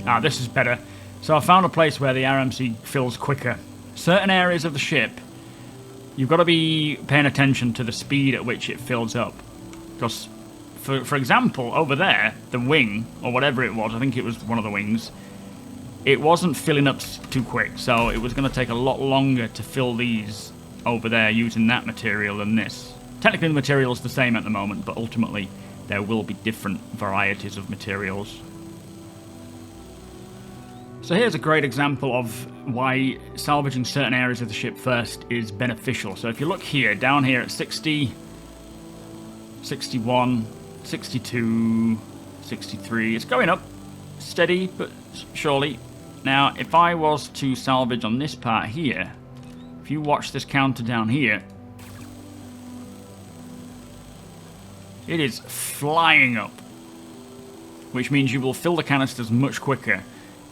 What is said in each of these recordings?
Ah, this is better. So I found a place where the RMC fills quicker. Certain areas of the ship, you've got to be paying attention to the speed at which it fills up. Because, for example, over there, the wing, or whatever it was, I think it was one of the wings, it wasn't filling up too quick, so it was going to take a lot longer to fill these over there using that material than this. Technically the material is the same at the moment, but ultimately there will be different varieties of materials. So here's a great example of why salvaging certain areas of the ship first is beneficial. So if you look here, down here at 60, 61, 62, 63, it's going up, steady but surely. Now, if I was to salvage on this part here, if you watch this counter down here, it is flying up, which means you will fill the canisters much quicker.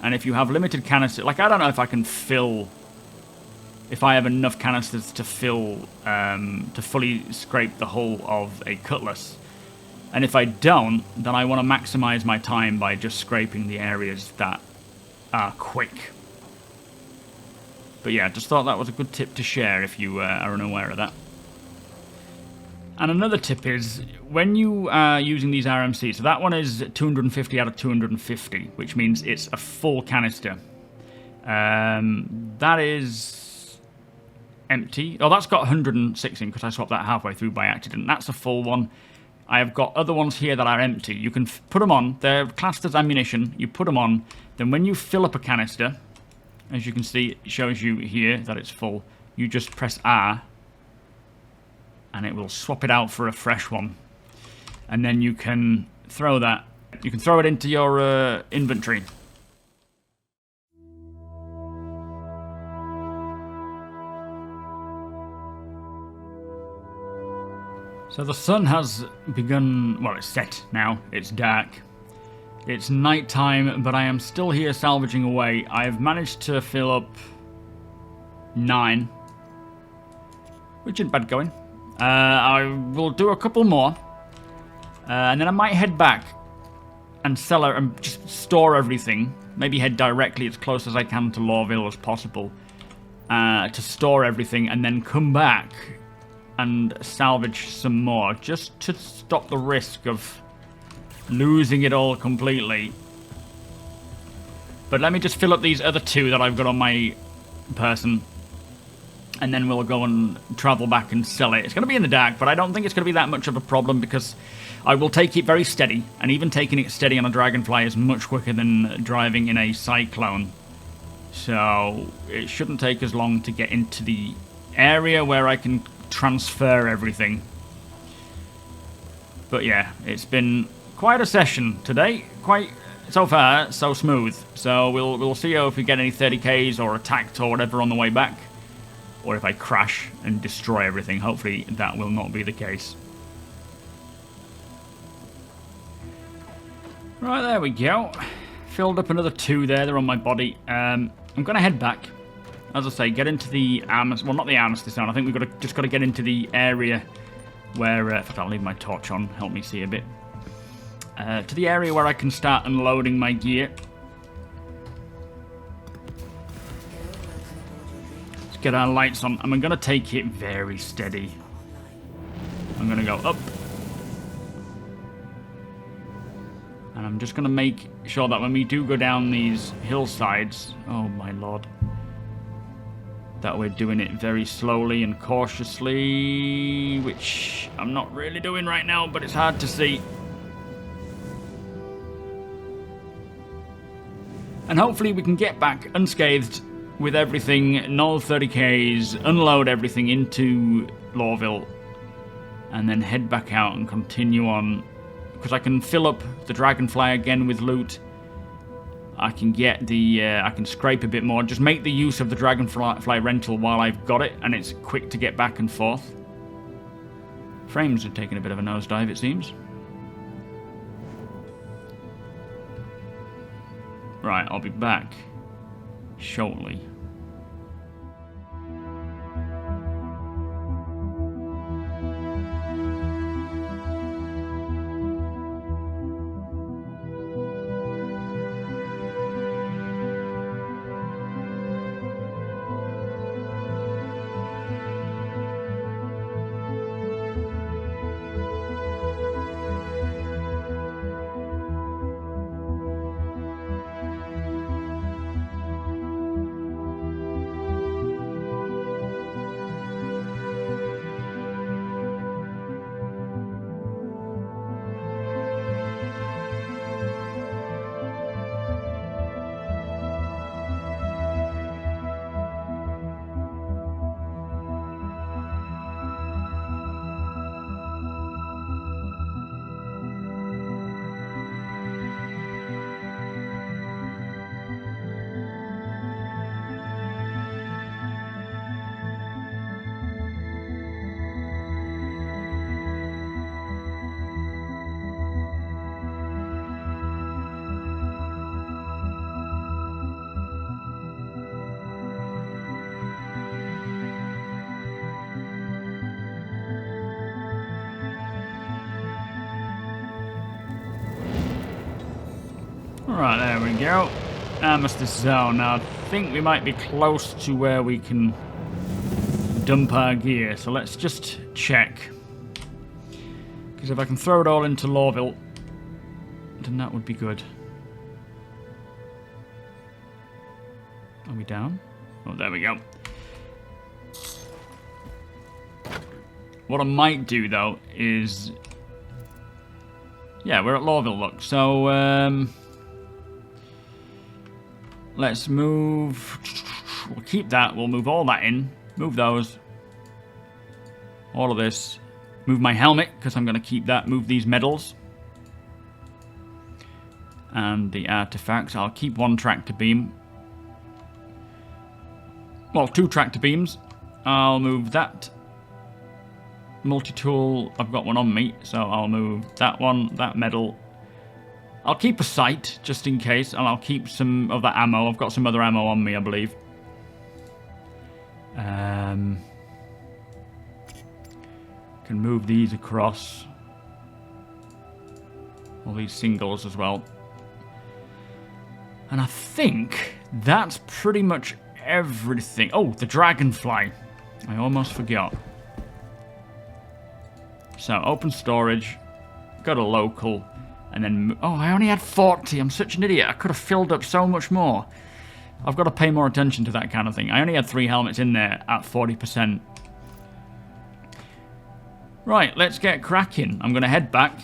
And if you have limited canisters, like I don't know if I can fill, if I have enough canisters to fill, to fully scrape the hull of a cutlass. And if I don't, then I want to maximize my time by just scraping the areas that are quick. But yeah, just thought that was a good tip to share if you are unaware of that. And another tip is, when you are using these RMCs, so that one is 250 out of 250, which means it's a full canister. That is empty. Oh, that's got 106 in, because I swapped that halfway through by accident. That's a full one. I have got other ones here that are empty. You can put them on. They're classed as ammunition. You put them on. Then when you fill up a canister, as you can see, it shows you here that it's full. You just press R, and it will swap it out for a fresh one. And then you can throw that. You can throw it into your inventory. So the sun has begun, well, it's set now. It's dark. It's night time, but I am still here salvaging away. I've managed to fill up 9, which isn't bad going. I will do a couple more, and then I might head back and sell it and just store everything. Maybe head directly as close as I can to Lawville as possible to store everything, and then come back and salvage some more, just to stop the risk of losing it all completely. But let me just fill up these other 2 that I've got on my person, and then we'll go and travel back and sell it. It's going to be in the dark, but I don't think it's going to be that much of a problem, because I will take it very steady, and even taking it steady on a Dragonfly is much quicker than driving in a Cyclone. So it shouldn't take as long to get into the area where I can transfer everything. But yeah, it's been quite a session today. Quite, so far, so smooth. So we'll see if we get any 30Ks or attacked or whatever on the way back. Or if I crash and destroy everything. Hopefully that will not be the case. Right, there we go. Filled up another 2 there. They're on my body. I'm going to head back. As I say, get into the armor... Well, not the armistice zone. I think we've just got to get into the area where... in fact, I'll leave my torch on. Help me see a bit. To the area where I can start unloading my gear. Get our lights on, and I'm going to take it very steady. I'm going to go up. And I'm just going to make sure that when we do go down these hillsides, oh my lord, that we're doing it very slowly and cautiously, which I'm not really doing right now, but it's hard to see. And hopefully we can get back unscathed with everything, null 30Ks, unload everything into Lawville, and then head back out and continue on because I can fill up the Dragonfly again with loot. I can get the, I can scrape a bit more. Just make the use of the Dragonfly rental while I've got it, and it's quick to get back and forth. Frames have taken a bit of a nosedive, it seems. Right, I'll be back shortly. Right, there we go. Armistice zone. Now, I think we might be close to where we can dump our gear. So let's just check. Because if I can throw it all into Lawville, then that would be good. Are we down? Oh, there we go. What I might do, though, is... Yeah, we're at Lawville, look. So, let's move... We'll keep that. We'll move all that in. Move those. All of this. Move my helmet, because I'm going to keep that. Move these medals. And the artifacts. I'll keep one tractor beam. Well, 2 tractor beams. I'll move that. Multi-tool, I've got one on me, so I'll move that one, that medal. I'll keep a sight, just in case, and I'll keep some of that ammo. I've got some other ammo on me, I believe. Can move these across. All these singles as well. And I think that's pretty much everything. Oh, the Dragonfly. I almost forgot. So, open storage. Go to local. And then... Oh, I only had 40. I'm such an idiot. I could have filled up so much more. I've got to pay more attention to that kind of thing. I only had 3 helmets in there at 40%. Right, let's get cracking. I'm going to head back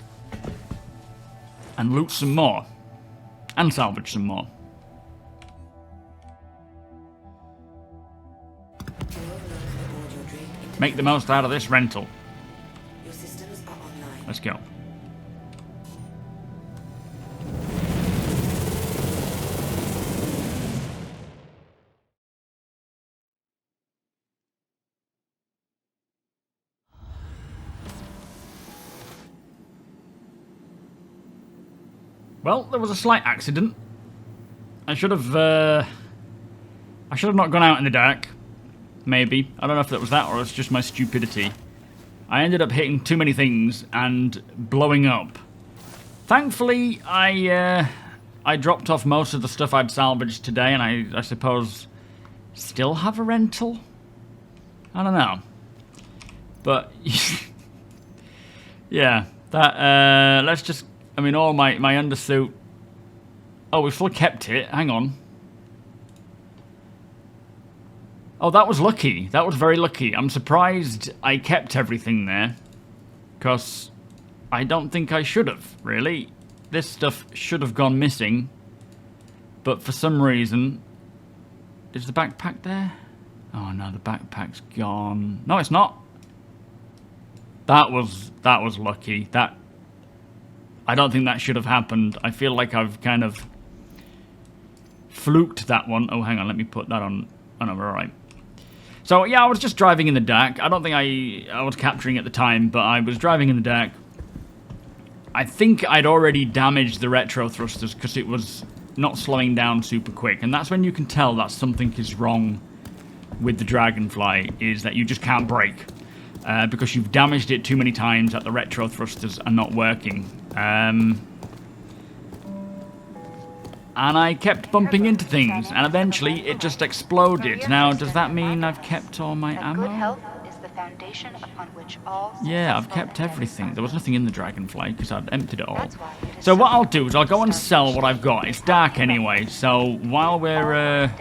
and loot some more. And salvage some more. Make the most out of this rental. Let's go. Well, there was a slight accident. I should have not gone out in the dark. Maybe. I don't know if that was that or it's just my stupidity. I ended up hitting too many things and blowing up. Thankfully, I dropped off most of the stuff I'd salvaged today, and I suppose still have a rental? I don't know. But, yeah, that, let's just, I mean, all my undersuit. Oh, we still kept it. Hang on. Oh, that was lucky. That was very lucky. I'm surprised I kept everything there. Because I don't think I should have, really. This stuff should have gone missing. But for some reason... Is the backpack there? Oh no, the backpack's gone. No, it's not. That was lucky. That... I don't think that should have happened. I feel like I've kind of fluked that one. Oh, hang on, let me put that on. Oh, no, we're all right. So, yeah, I was just driving in the dark. I don't think I was capturing at the time, but I was driving in the dark. I think I'd already damaged the retro thrusters because it was not slowing down super quick. And that's when you can tell that something is wrong with the Dragonfly, is that you just can't brake. Because you've damaged it too many times that the retro thrusters are not working. And I kept bumping into things, and eventually it just exploded. Now, does that mean I've kept all my ammo? Good health is the foundation upon which all. Yeah, I've kept everything. There was nothing in the Dragonfly because I'd emptied it all. So what I'll do is I'll go and sell what I've got. It's dark anyway, so while we're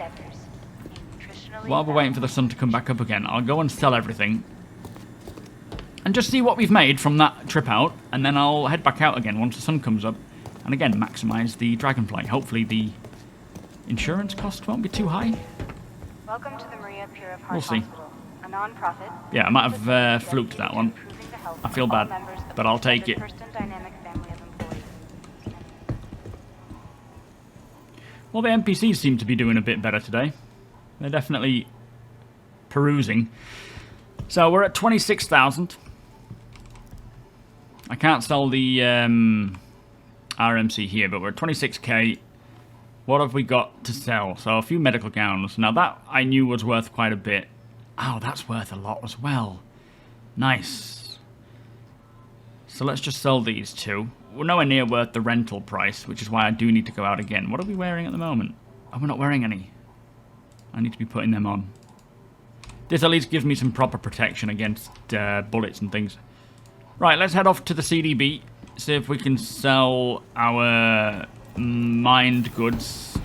waiting for the sun to come back up again, I'll go and sell everything. And just see what we've made from that trip out, and then I'll head back out again once the sun comes up. And again, maximise the Dragonfly. Hopefully the insurance cost won't be too high. Welcome to the Maria Pure of Heart We'll see. Hospital, a non-profit. Yeah, I might have fluked that one. I feel bad, but I'll take it. Well, the NPCs seem to be doing a bit better today. They're definitely perusing. So we're at 26,000. I can't sell the RMC here, but we're at 26k. What have we got to sell? So a few medical gowns. Now that I knew was worth quite a bit. Oh, that's worth a lot as well. Nice. So let's just sell these two. We're nowhere near worth the rental price, which is why I do need to go out again. What are we wearing at the moment? Oh, we're not wearing any. I need to be putting them on. This at least gives me some proper protection against bullets and things. Right, let's head off to the CDB. See if we can sell our mined goods.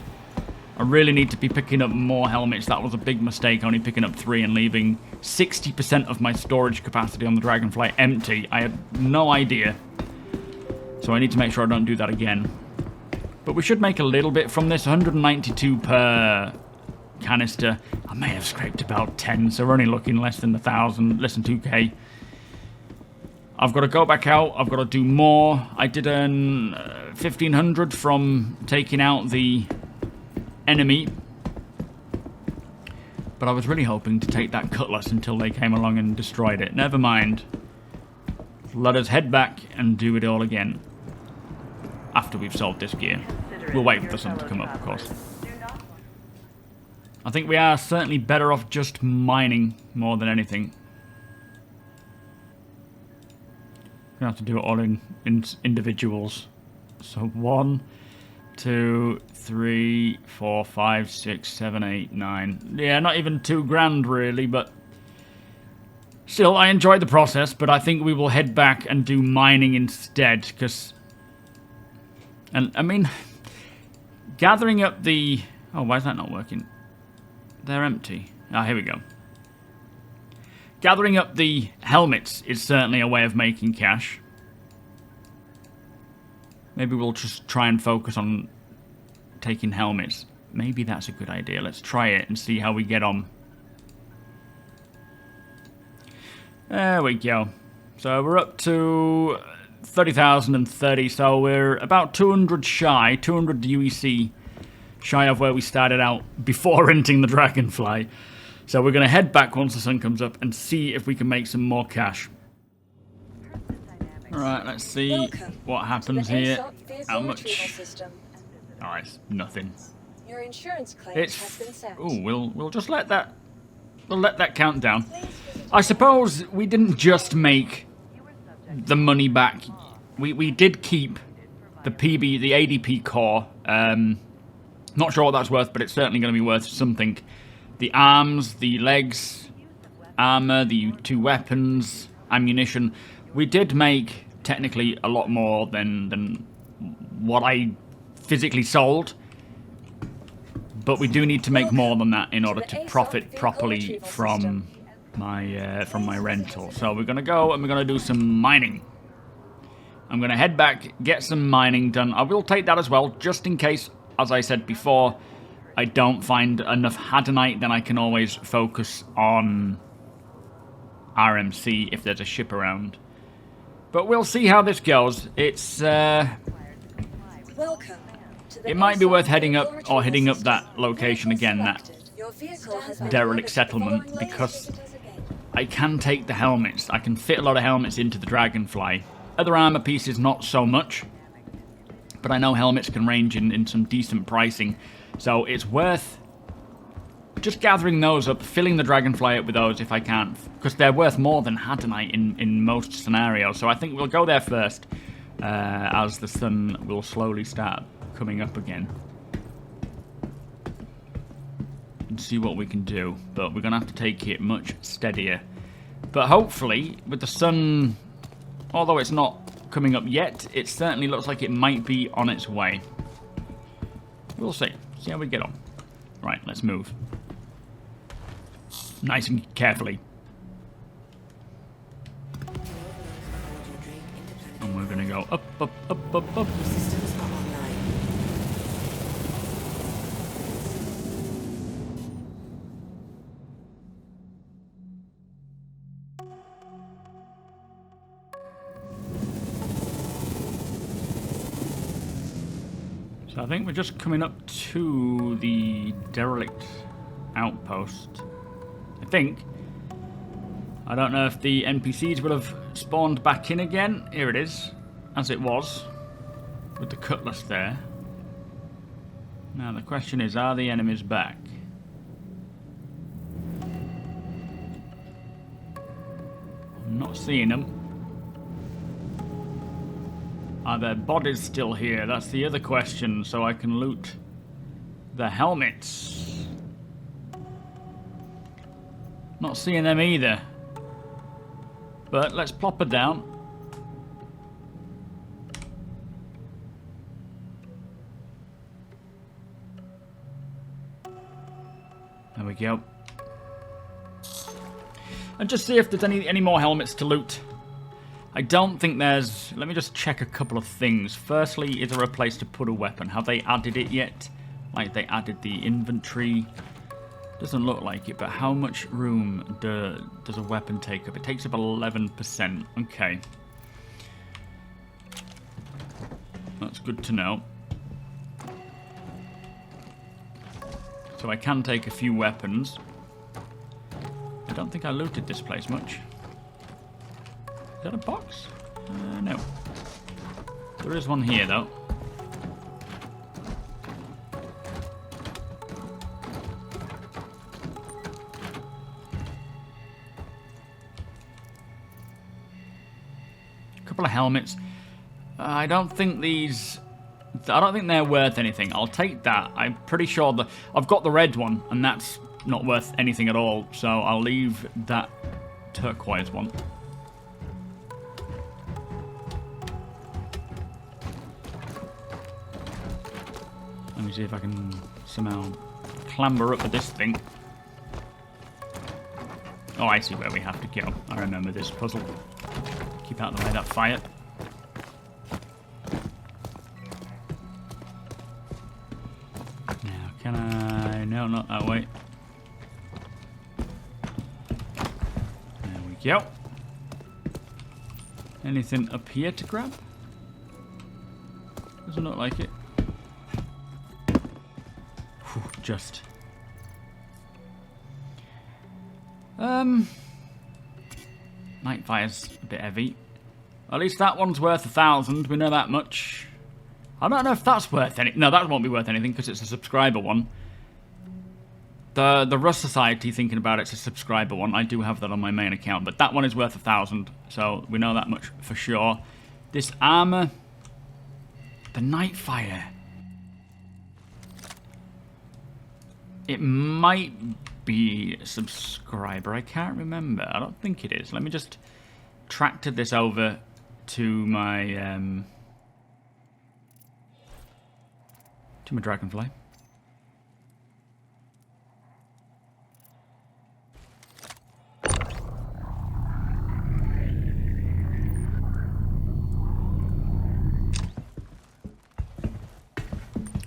I really need to be picking up more helmets. That was a big mistake, only picking up 3 and leaving 60% of my storage capacity on the Dragonfly empty. I had no idea. So I need to make sure I don't do that again. But we should make a little bit from this. 192 per canister. I may have scraped about 10, so we're only looking less than 1,000, less than 2k. I've got to go back out. I've got to do more. I did earn 1,500 from taking out the enemy. But I was really hoping to take that cutlass until they came along and destroyed it. Never mind. Let us head back and do it all again. After we've sold this gear. We'll wait for the sun to come up, of course. I think we are certainly better off just mining more than anything. Gonna have to do it all in individuals. So 1, 2, 3, 4, 5, 6, 7, 8, 9. Yeah, not even 2 grand really, but still, I enjoyed the process. But I think we will head back and do mining instead, because, and I mean, gathering up the. Oh, why is that not working? They're empty. Ah, here we go. Gathering up the helmets is certainly a way of making cash. Maybe we'll just try and focus on taking helmets. Maybe that's a good idea. Let's try it and see how we get on. There we go. So we're up to 30,030, so we're about 200 shy, 200 UEC shy of where we started out before renting the Dragonfly. So we're going to head back once the sun comes up and see if we can make some more cash. Alright, let's see what happens here. How much? Oh, it's nothing. Your insurance claim has been sent. Oh, we'll just let that. We'll let that count down. I suppose we didn't just make the money back. We did keep the PB, the ADP core. Not sure what that's worth, but it's certainly going to be worth something. The arms, the legs, armor, the 2 weapons, ammunition. We did make technically a lot more than what I physically sold, but we do need to make more than that in order to profit properly from my rental. So we're gonna go and we're gonna do some mining. I'm gonna head back, get some mining done. I will take that as well, just in case, as I said before, I don't find enough Hadanite, then I can always focus on RMC if there's a ship around. But we'll see how this goes. It's Welcome to the it might be worth heading up exploratory or hitting up systems. that location again, that Your vehicle has been derelict delivered settlement, following because latest designation. I can take the helmets. I can fit a lot of helmets into the Dragonfly. Other armor pieces, not so much. But I know helmets can range in some decent pricing. So it's worth just gathering those up, filling the Dragonfly up with those if I can. Because they're worth more than Hadonite in most scenarios. So I think we'll go there first. As the sun will slowly start coming up again. And see what we can do. But we're going to have to take it much steadier. But hopefully, with the sun, although it's not coming up yet, it certainly looks like it might be on its way. We'll see. See how we get on. Right, let's move. Nice and carefully. And we're going to go up, up, up, up, up. Systems are online. So I think we're just coming up to the derelict outpost. I think. I don't know if the NPCs will have spawned back in again. Here it is, as it was, with the cutlass there. Now the question is, are the enemies back? I'm not seeing them. Are their bodies still here? That's the other question, so I can loot the helmets. Not seeing them either. But let's plop her down. There we go. And just see if there's any more helmets to loot. I don't think there's... Let me just check a couple of things. Firstly, is there a place to put a weapon? Have they added it yet? Like they added the inventory? Doesn't look like it, but how much room does a weapon take up? It takes up 11%. Okay. That's good to know. So I can take a few weapons. I don't think I looted this place much. Is that a box? No. There is one here, though. A couple of helmets. I don't think these... I don't think they're worth anything. I'll take that. I'm pretty sure that... I've got the red one, and that's not worth anything at all. So I'll leave that turquoise one. Let me see if I can somehow clamber up with this thing. Oh, I see where we have to go. I remember this puzzle. Keep out of the way of that fire. Now, can I... No, not that way. There we go. Anything up here to grab? Doesn't look like it. Whew, just. Nightfire's a bit heavy. At least that one's worth 1,000. We know that much. I don't know if that's worth any. No, that won't be worth anything because it's a subscriber one. The Rust Society, thinking about it's a subscriber one. I do have that on my main account, but that one is worth 1,000. So we know that much for sure. This armor, the Nightfire. It might be a subscriber. I can't remember. I don't think it is. Let me just tractor this over to my Dragonfly.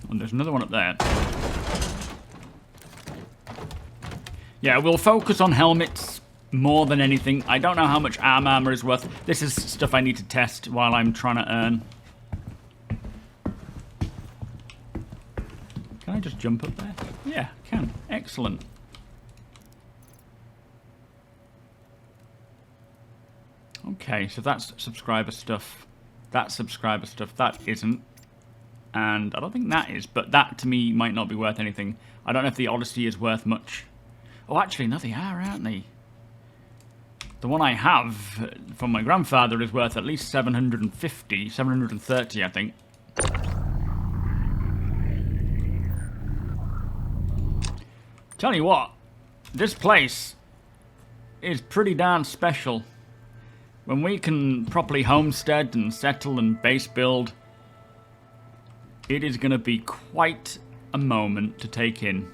And there's another one up there. Yeah, we'll focus on helmets more than anything. I don't know how much armor is worth. This is stuff I need to test while I'm trying to earn. Can I just jump up there? Yeah, I can. Excellent. Okay, so that's subscriber stuff. That's subscriber stuff. That isn't. And I don't think that is, but that to me might not be worth anything. I don't know if the Odyssey is worth much. Oh, actually, no, they are, aren't they? The one I have from my grandfather is worth at least 750, 730, I think. Tell you what, this place is pretty darn special. When we can properly homestead and settle and base build, it is going to be quite a moment to take in.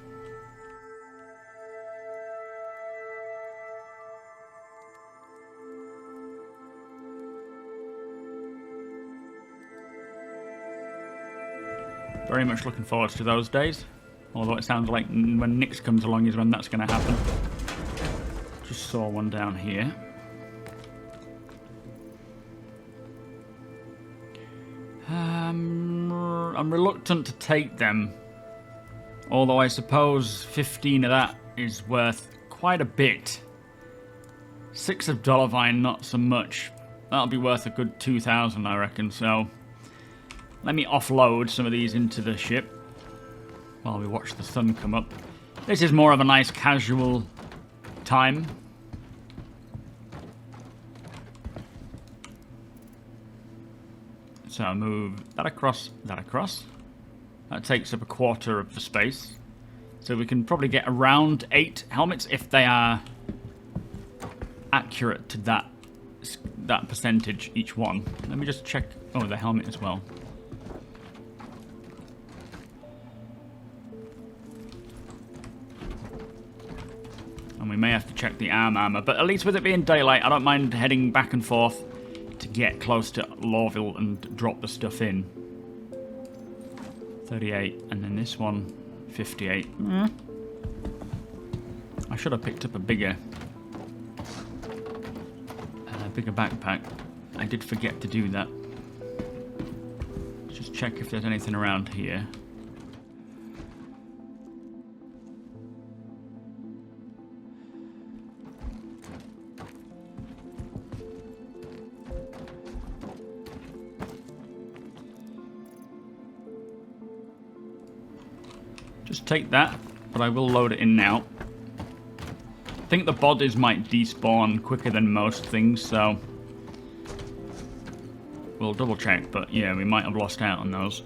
Very much looking forward to those days. Although it sounds like when Nyx comes along is when that's going to happen. Just saw one down here. I'm reluctant to take them. Although I suppose 15 of that is worth quite a bit. 6 of Dollarvine, not so much. That'll be worth a good 2,000, I reckon. So let me offload some of these into the ship while we watch the sun come up. This is more of a nice casual time. So move that across, that across. That takes up a quarter of the space. So we can probably get around 8 helmets if they are accurate to that percentage each one. Let me just check. Oh, the helmet as well. And we may have to check the armor, but at least with it being daylight, I don't mind heading back and forth to get close to Lorville and drop the stuff in. 38, and then this one, 58. I should have picked up a bigger backpack. I did forget to do that. Let's just check if there's anything around here. Just take that, but I will load it in now. I think the bodies might despawn quicker than most things, so we'll double check, but yeah, we might have lost out on those.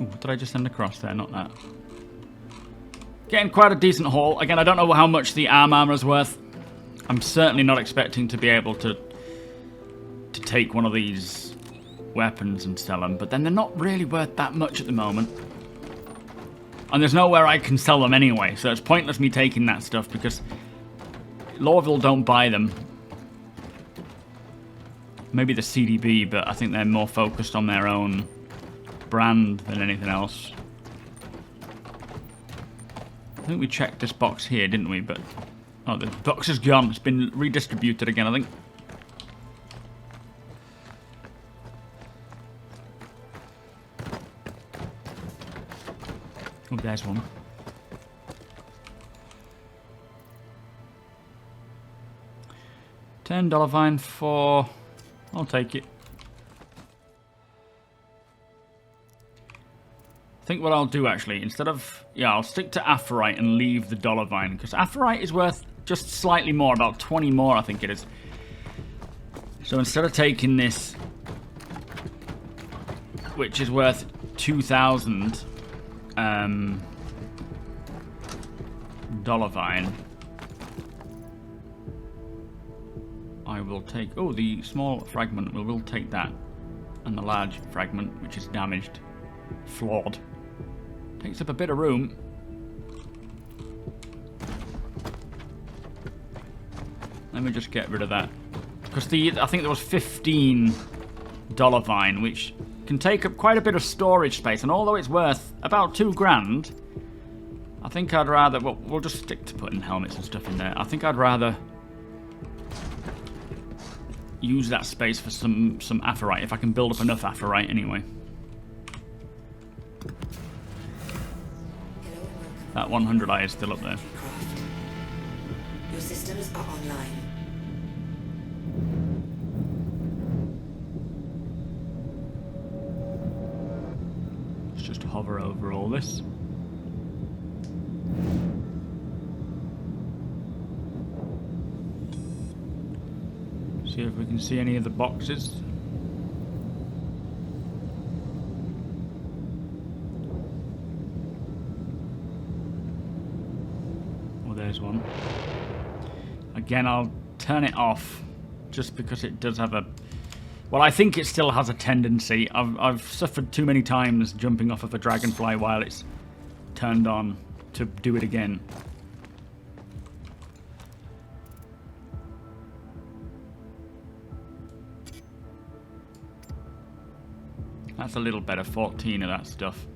Ooh, what did I just send across there? Not that. Getting quite a decent haul. Again, I don't know how much the armor is worth. I'm certainly not expecting to be able to take one of these weapons and sell them, but then they're not really worth that much at the moment. And there's nowhere I can sell them anyway, so it's pointless me taking that stuff because Lorville don't buy them. Maybe the CDB, but I think they're more focused on their own brand than anything else. I think we checked this box here, didn't we? But oh, the box is gone. It's been redistributed again, I think. Oh, there's one. $10 vine for... I'll take it. I think what I'll do actually, instead of... Yeah, I'll stick to Aphorite and leave the dollar vine, because Aphorite is worth just slightly more, about 20 more I think it is. So instead of taking this, which is worth 2,000... dollar vine, I will take, oh, the small fragment, we'll take that, and the large fragment, which is damaged, flawed, takes up a bit of room. Let me just get rid of that, because I think there was 15 dollar vine, which can take up quite a bit of storage space, and although it's worth about 2 grand, I think I'd rather... Well, we'll just stick to putting helmets and stuff in there. I think I'd rather use that space for some aphrite, if I can build up enough aphrite anyway. That 100i is still up there. Your systems are online. Let's just hover over all this. See if we can see any of the boxes. Oh, there's one. Again, I'll turn it off just because it does have a... Well, I think it still has a tendency. I've suffered too many times jumping off of a Dragonfly while it's turned on to do it again. That's a little better, 14 of that stuff.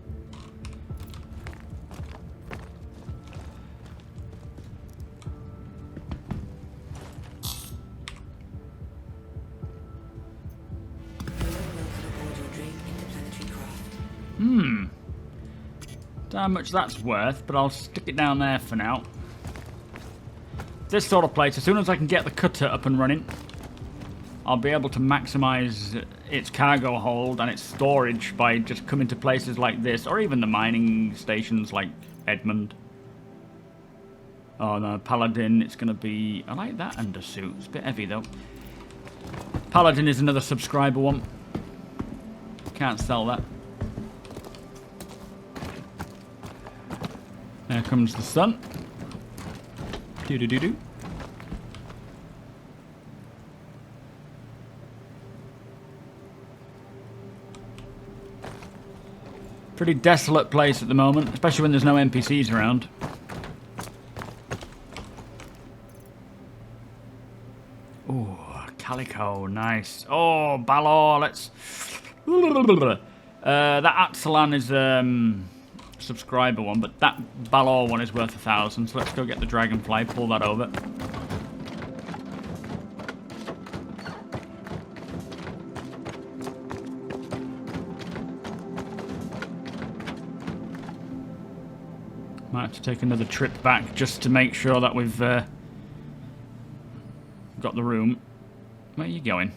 Don't know how much that's worth, but I'll stick it down there for now. This sort of place, as soon as I can get the cutter up and running, I'll be able to maximize its cargo hold and its storage by just coming to places like this, or even the mining stations like Edmund. Oh no, Paladin, it's going to be... I like that undersuit, it's a bit heavy though. Paladin is another subscriber one. Can't sell that. There comes the sun. Do-do-do-do. Pretty desolate place at the moment, especially when there's no NPCs around. Oh, Calico, nice. Oh, Balor, let's... that Atsalan is subscriber one, but that Balor one is worth 1,000, so let's go get the Dragonfly, pull that over. Might have to take another trip back just to make sure that we've got the room. Where are you going?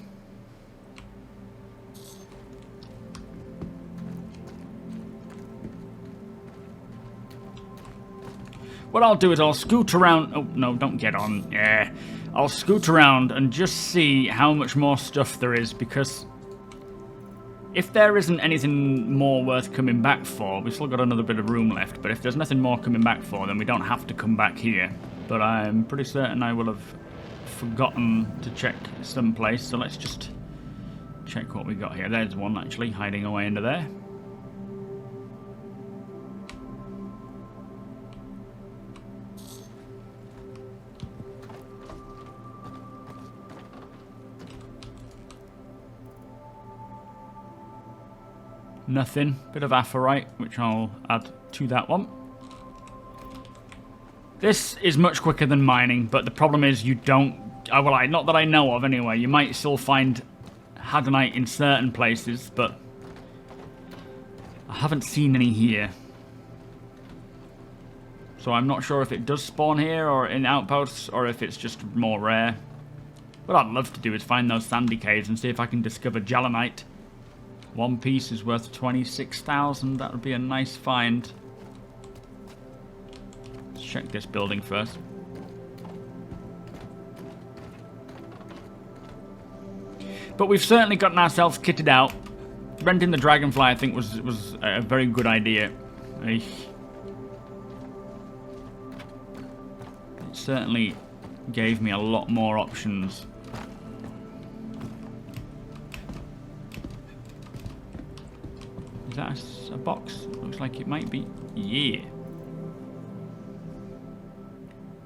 What I'll do is I'll scoot around... Oh, no, don't get on. Yeah. I'll scoot around and just see how much more stuff there is, because if there isn't anything more worth coming back for, we've still got another bit of room left, but if there's nothing more coming back for, then we don't have to come back here. But I'm pretty certain I will have forgotten to check someplace, so let's just check what we got here. There's one, actually, hiding away under there. Nothing. Bit of aphrite, which I'll add to that one. This is much quicker than mining, but the problem is you don't... well, not that I know of anyway. You might still find Hadanite in certain places, but I haven't seen any here. So I'm not sure if it does spawn here or in outposts, or if it's just more rare. What I'd love to do is find those sandy caves and see if I can discover Jalanite. One piece is worth 26,000. That would be a nice find. Let's check this building first. But we've certainly gotten ourselves kitted out. Renting the Dragonfly, I think, was a very good idea. It certainly gave me a lot more options. Is that a box? Looks like it might be. Yeah.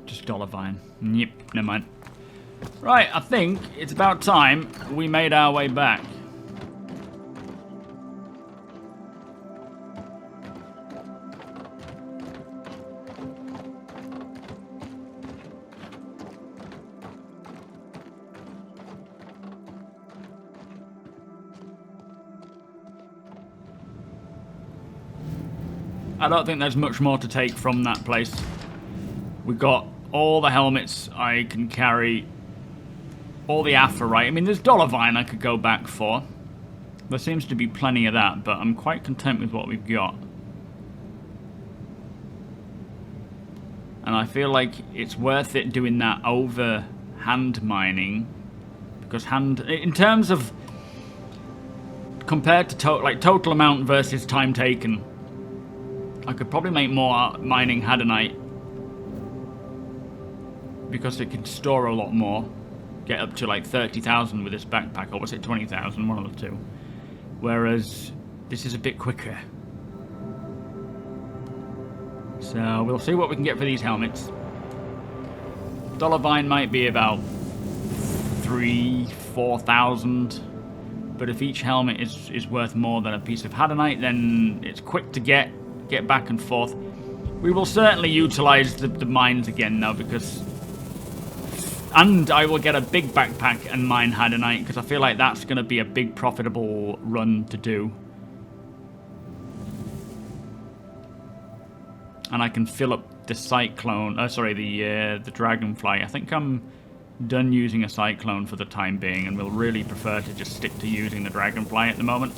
Just Dollarvine. Yep, never mind. Right, I think it's about time we made our way back. I don't think there's much more to take from that place. We've got all the helmets I can carry. All the Aphorite. I mean, there's Dollarvine I could go back for. There seems to be plenty of that, but I'm quite content with what we've got. And I feel like it's worth it doing that over hand mining. Because in terms of... Compared to total amount versus time taken, I could probably make more mining Hadanite. Because it can store a lot more. Get up to like 30,000 with this backpack, or was it 20,000? One of the two. Whereas this is a bit quicker. So we'll see what we can get for these helmets. Dollarvine might be about 3,000-4,000. But if each helmet is worth more than a piece of Hadanite, then it's quick to get back and forth. We will certainly utilize the mines again though, because... And I will get a big backpack and mine Hadanite, because I feel like that's going to be a big profitable run to do. And I can fill up the Cyclone, the Dragonfly. I think I'm done using a Cyclone for the time being, and will really prefer to just stick to using the Dragonfly at the moment.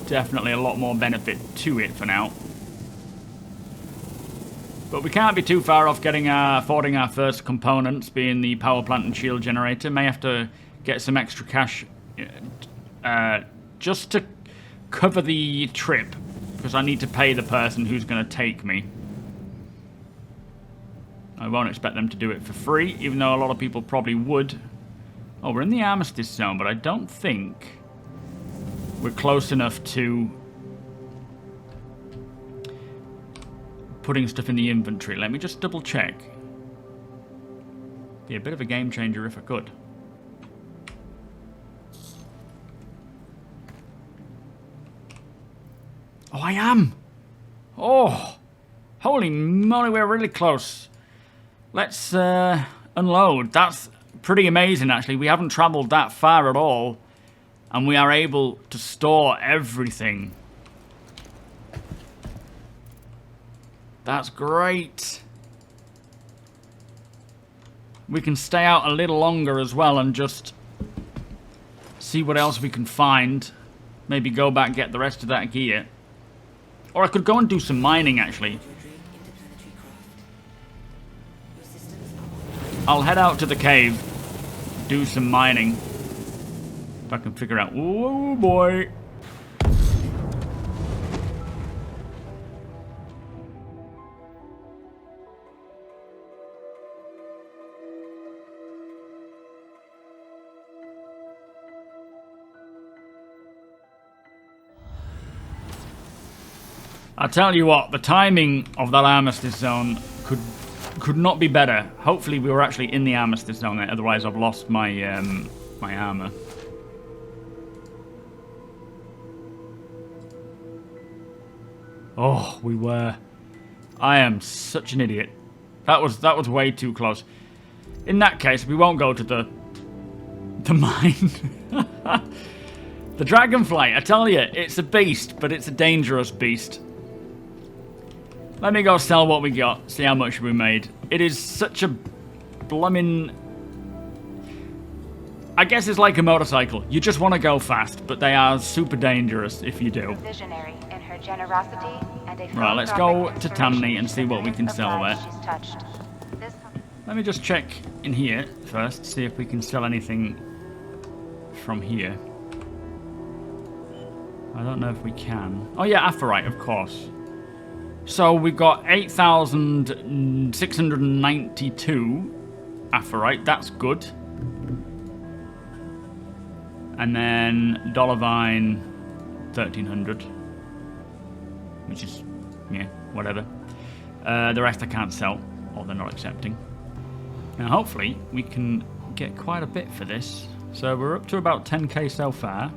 Definitely a lot more benefit to it for now. But we can't be too far off affording our first components, being the power plant and shield generator. May have to get some extra cash just to cover the trip, because I need to pay the person who's going to take me. I won't expect them to do it for free, even though a lot of people probably would. Oh, we're in the Armistice Zone, but I don't think we're close enough to putting stuff in the inventory. Let me just double check. Be a bit of a game changer if I could. Oh, I am! Oh! Holy moly, we're really close. Let's unload. That's pretty amazing, actually. We haven't travelled that far at all. And we are able to store everything. That's great. We can stay out a little longer as well and just see what else we can find. Maybe go back, get the rest of that gear. Or I could go and do some mining, actually. I'll head out to the cave, do some mining. If I can figure out... Oh, boy. I tell you what, the timing of that Armistice Zone could not be better. Hopefully we were actually in the Armistice Zone there, otherwise I've lost my my armor. Oh, we were. I am such an idiot. That was way too close. In that case, we won't go to the mine. The Dragonfly, I tell you, it's a beast, but it's a dangerous beast. Let me go sell what we got, see how much we made. It is such a blooming... I guess it's like a motorcycle. You just want to go fast, but they are super dangerous if you do. Visionary in her generosity and a right, let's go to Tamni and see what we can sell there. Let me just check in here first, see if we can sell anything from here. I don't know if we can. Oh yeah, Aphorite, of course. So we've got 8,692 Aphorite, that's good. And then Dollarvine 1,300. Which is, yeah, whatever. The rest I can't sell, or they're not accepting. Now hopefully we can get quite a bit for this. So we're up to about 10k so far.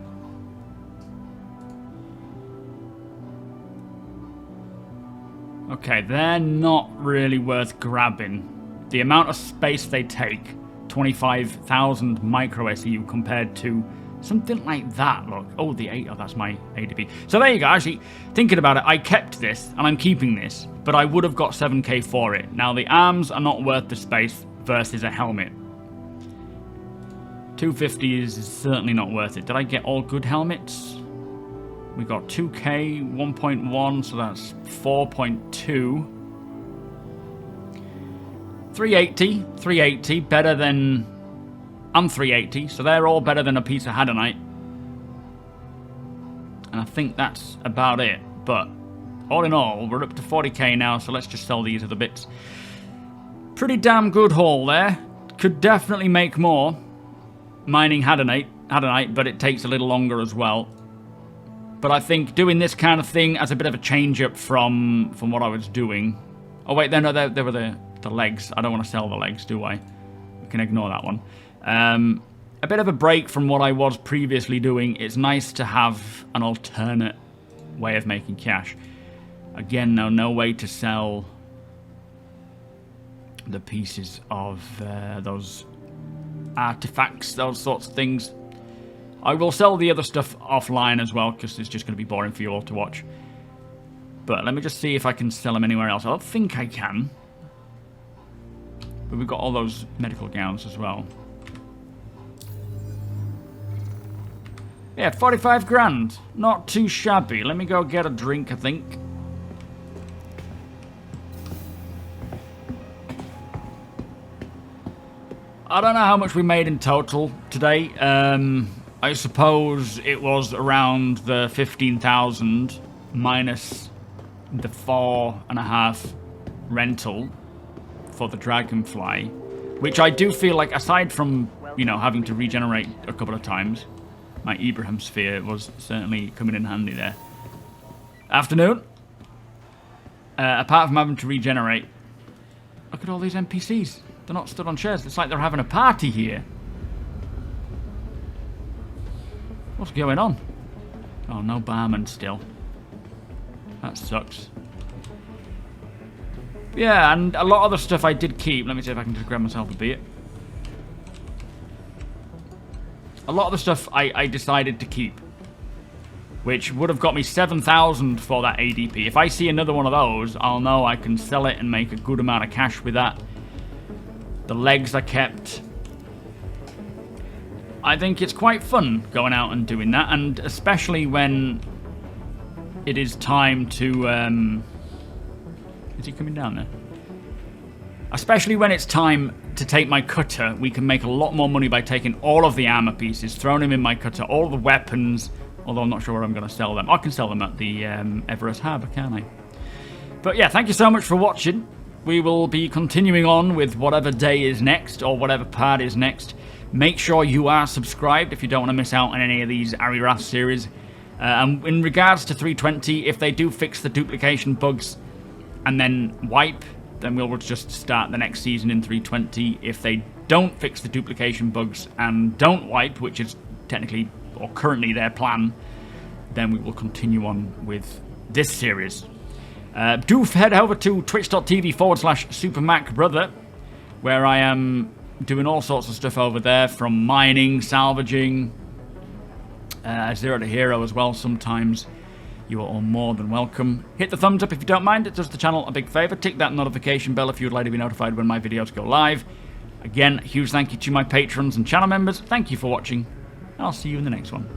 Okay, they're not really worth grabbing. The amount of space they take, 25,000 micro SEU compared to Something like that, look. Oh, the 8. Oh, that's my ADP. So there you go. Actually, thinking about it, I kept this, and I'm keeping this, but I would have got 7k for it. Now, the arms are not worth the space versus a helmet. 250 is certainly not worth it. Did I get all good helmets? We got 2k, 1.1, so that's 4.2. 380, better than... I'm 380, so they're all better than a piece of Hadonite. And I think that's about it. But all in all, we're up to 40k now, so let's just sell these other bits. Pretty damn good haul there. Could definitely make more mining Hadonite, but it takes a little longer as well. But I think doing this kind of thing as a bit of a change up from what I was doing. Oh wait, no, there were the legs. I don't want to sell the legs, do I? We can ignore that one. A bit of a break from what I was previously doing. It's nice to have an alternate way of making cash. Again, no way to sell the pieces of those artifacts, those sorts of things. I will sell the other stuff offline as well, because it's just going to be boring for you all to watch. But let me just see if I can sell them anywhere else. I don't think I can. But we've got all those medical gowns as well. Yeah, 45 grand. Not too shabby. Let me go get a drink, I think. I don't know how much we made in total today. I suppose it was around the 15,000 minus the 4.5 rental for the Dragonfly, which I do feel like, aside from, you know, having to regenerate a couple of times, my Ibrahim sphere was certainly coming in handy there. Afternoon. Apart from having to regenerate, look at all these NPCs. They're not stood on chairs. It's like they're having a party here. What's going on? Oh, no barman still. That sucks. Yeah, and a lot of the stuff I did keep. Let me see if I can just grab myself a beer. A lot of the stuff I decided to keep, which would have got me 7,000 for that ADP. If I see another one of those, I'll know I can sell it and make a good amount of cash with that. The legs I kept. I think it's quite fun going out and doing that, and especially when it is time to... Is he coming down there? Especially when it's time to take my cutter, we can make a lot more money by taking all of the armor pieces, throwing them in my cutter, all the weapons, although I'm not sure where I'm going to sell them. I can sell them at the Everest Harbour, can't I? But yeah, thank you so much for watching. We will be continuing on with whatever day is next, or whatever part is next. Make sure you are subscribed if you don't want to miss out on any of these Ari Rath series. And in regards to 320, if they do fix the duplication bugs and then wipe, then we'll just start the next season in 320. If they don't fix the duplication bugs and don't wipe, which is technically or currently their plan, then we will continue on with this series. Do head over to twitch.tv/supermacbrother, where I am doing all sorts of stuff over there, from mining, salvaging, Zero to Hero as well sometimes. You are all more than welcome. Hit the thumbs up if you don't mind. It does the channel a big favour. Tick that notification bell if you would like to be notified when my videos go live. Again, a huge thank you to my patrons and channel members. Thank you for watching. I'll see you in the next one.